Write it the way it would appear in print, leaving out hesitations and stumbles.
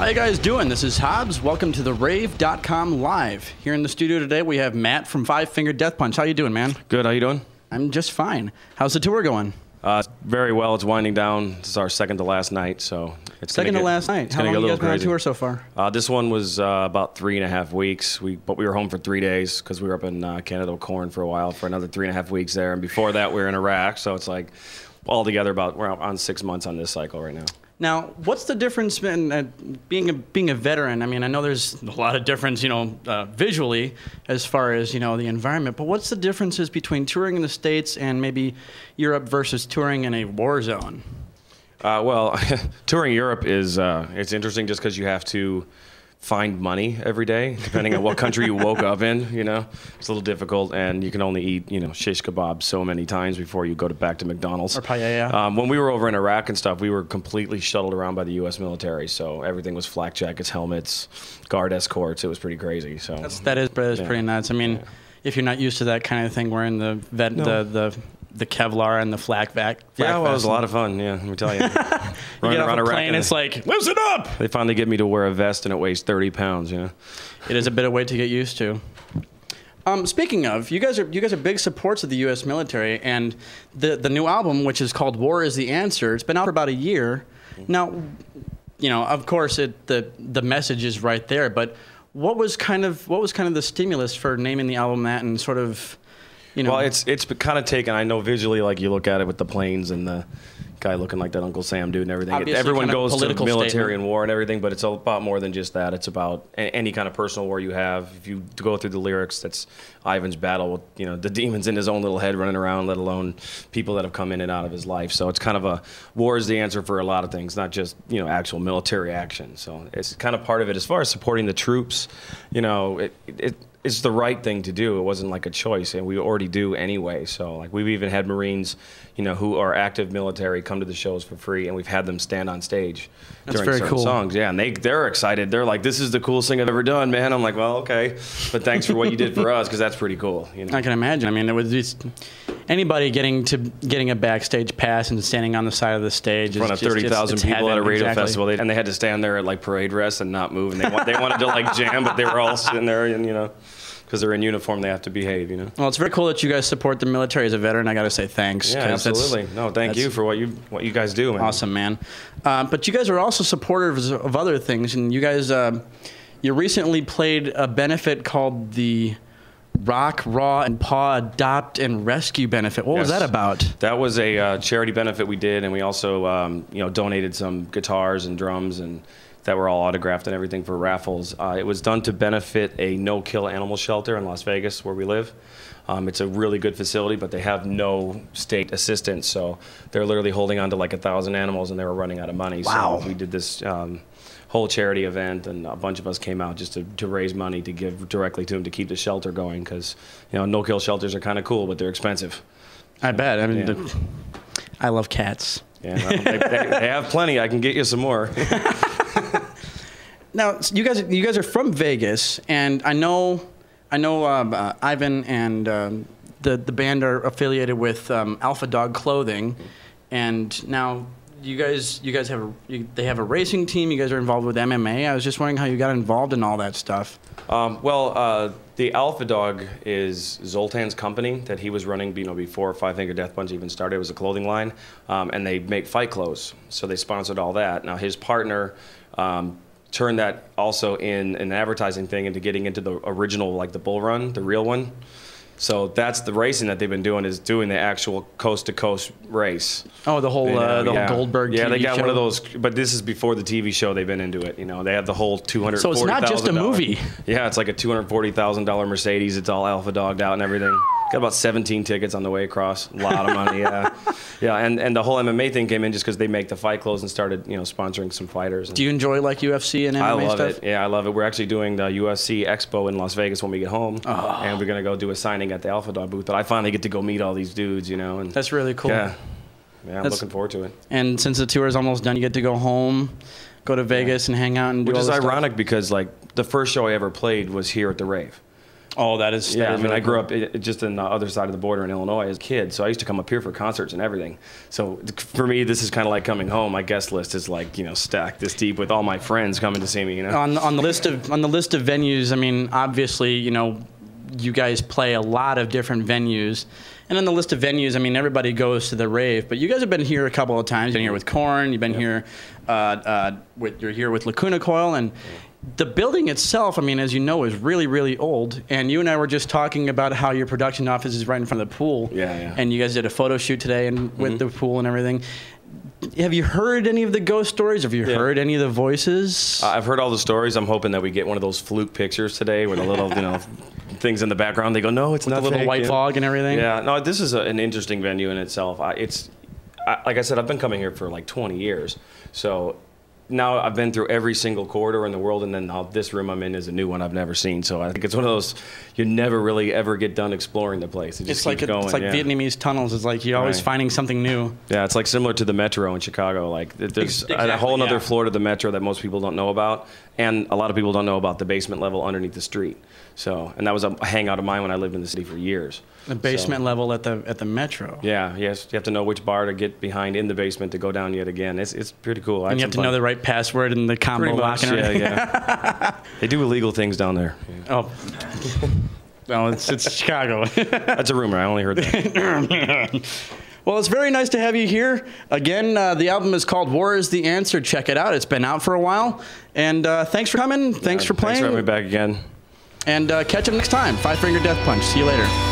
How you guys doing? This is Hobbs. Welcome to the Rave.com Live. Here in the studio today, we have Matt from Five Finger Death Punch. How you doing, man? Good. How you doing? I'm just fine. How's the tour going? Very well. It's winding down. This is our second to last night, so it's second to last night. How long have you guys been on tour so far? This one was about 3.5 weeks. But we were home for 3 days because we were up in Canada with Corn for a while for another 3.5 weeks there, and before that we were in Iraq. So it's like altogether we're on 6 months on this cycle right now. Now, what's the difference in being a veteran? I mean, I know there's a lot of difference, visually as far as, the environment, but what's the differences between touring in the States and maybe Europe versus touring in a war zone? Well, touring Europe is, it's interesting just because you have to find money every day, depending on what country you woke up in, It's a little difficult, and you can only eat, shish kebab so many times before you go back to McDonald's. Or paella. When we were over in Iraq and stuff, we were completely shuttled around by the U.S. military, so everything was flak jackets, helmets, guard escorts. It was pretty crazy. So that is pretty nuts. I mean, if you're not used to that kind of thing, wearing the Kevlar and the flak vest. Yeah, well, it was a lot of fun. Yeah, let me tell you. You get off a plane, it's like, loosen up! They finally get me to wear a vest, and it weighs 30 pounds. It is a bit of weight to get used to. Speaking of, you guys are big supporters of the U.S. military, and the new album, which is called "War Is the Answer," it's been out for about a year. Now, of course, the message is right there. But what was kind of the stimulus for naming the album that, and sort of, Well, it's kind of taken. I know visually, like you look at it with the planes and the guy looking like that Uncle Sam dude and everything. Obviously, everyone goes to military statement. and war and everything, but it's about more than just that. It's about any kind of personal war you have. If you go through the lyrics, that's Ivan's battle with the demons in his own little head running around, let alone people that have come in and out of his life. So it's kind of a war is the answer for a lot of things, not just actual military action. So it's kind of part of it. As far as supporting the troops, it's the right thing to do. It wasn't like a choice, and we already do anyway. So like we've even had Marines, who are active military come to the shows for free, and we've had them stand on stage during certain songs. Yeah, and they're excited. They're like, "This is the coolest thing I've ever done, man." I'm like, "Well, okay, but thanks for what you did for us, because that's pretty cool." I can imagine. I mean, it was just anybody getting a backstage pass and standing on the side of the stage in front of 30,000 people at a radio festival, and they had to stand there at like parade rest and not move, and they wanted to like jam, but they were all sitting there, and because they're in uniform, they have to behave, Well, it's very cool that you guys support the military. As a veteran, I got to say thanks. Yeah, absolutely. Thank you for what you guys do, man. Awesome, man. But you guys are also supporters of other things, and you guys, you recently played a benefit called the Rock, Raw, and Paw Adopt and Rescue benefit. What was that about? That was a charity benefit we did, and we also, donated some guitars and drums and that were all autographed and everything for raffles. It was done to benefit a no-kill animal shelter in Las Vegas where we live. It's a really good facility, but they have no state assistance, so they're literally holding on to like 1,000 animals, and they were running out of money. Wow. So we did this whole charity event, and a bunch of us came out just to raise money to give directly to them to keep the shelter going, because no-kill shelters are kind of cool, but they're expensive. I bet. I mean, I love cats. Yeah, well, they have plenty. I can get you some more. Now, you guys are from Vegas, and I know Ivan and the band are affiliated with Alpha Dog Clothing, and now you guys they have a racing team. You guys are involved with MMA. I was just wondering how you got involved in all that stuff. The Alpha Dog is Zoltan's company that he was running, before Five Finger Death Punch even started. It was a clothing line, and they make fight clothes, so they sponsored all that. Now his partner turned that also in an advertising thing into getting into the original, like the bull run, the real one. So that's the racing that they've been doing, is doing the actual coast-to-coast race. Oh, the whole Goldberg TV show? Yeah, they got show? one of those, but this is before the TV show. They've been into it. They have the whole $240,000. So it's not just a movie. Yeah, it's like a $240,000 Mercedes. It's all alpha dogged out and everything. Got about 17 tickets on the way across. A lot of money, yeah. Yeah, and the whole MMA thing came in just because they make the fight clothes and started, sponsoring some fighters. Do you enjoy like UFC and MMA I love stuff? it. Yeah, I love it. We're actually doing the UFC Expo in Las Vegas when we get home, and we're gonna go do a signing at the Alpha Dog booth. But I finally get to go meet all these dudes, And that's really cool. Yeah, I'm looking forward to it. And since the tour is almost done, you get to go home, go to Vegas, and hang out and do all this stuff. Which is ironic because like the first show I ever played was here at the Rave. Oh, that is I mean, really I grew cool. up just on the other side of the border in Illinois as a kid, so I used to come up here for concerts and everything. So for me, this is kind of like coming home. My guest list is like, you know, stacked this deep with all my friends coming to see me. You know, On the list of venues, I mean, obviously, you know, you guys play a lot of different venues. And on the list of venues, I mean, everybody goes to the Rave, but you guys have been here a couple of times. You've been here with Korn. You've been here, you're here with Lacuna Coil, and the building itself, I mean, as you know, is really, really old. And you and I were just talking about how your production office is right in front of the pool. Yeah. And you guys did a photo shoot today and with the pool and everything. Have you heard any of the ghost stories? Have you heard any of the voices? I've heard all the stories. I'm hoping that we get one of those fluke pictures today with a little, you know, things in the background. They go, no, it's with not the little fake, white fog and everything? Yeah, no, this is an interesting venue in itself. Like I said, I've been coming here for like 20 years. So now I've been through every single corridor in the world, and then now this room I'm in is a new one I've never seen. So I think it's one of those, you never really ever get done exploring the place. It just keeps going. It's like Vietnamese tunnels. It's like you're always finding something new. Yeah, it's like similar to the Metro in Chicago. Like there's a whole other floor to the Metro that most people don't know about, and a lot of people don't know about the basement level underneath the street. So, and that was a hangout of mine when I lived in the city for years. The basement level at the Metro. Yeah, yes. You have to know which bar to get behind in the basement to go down yet again. It's pretty cool. And you have to know the right password and the combo Pretty lock much, and everything. yeah. They do illegal things down there. Yeah. Oh. No, it's Chicago. That's a rumor. I only heard that. Well, it's very nice to have you here. Again, the album is called War is the Answer. Check it out. It's been out for a while. And thanks for coming. Thanks for playing. Thanks for having me back again. And catch up next time. Five Finger Death Punch. See you later.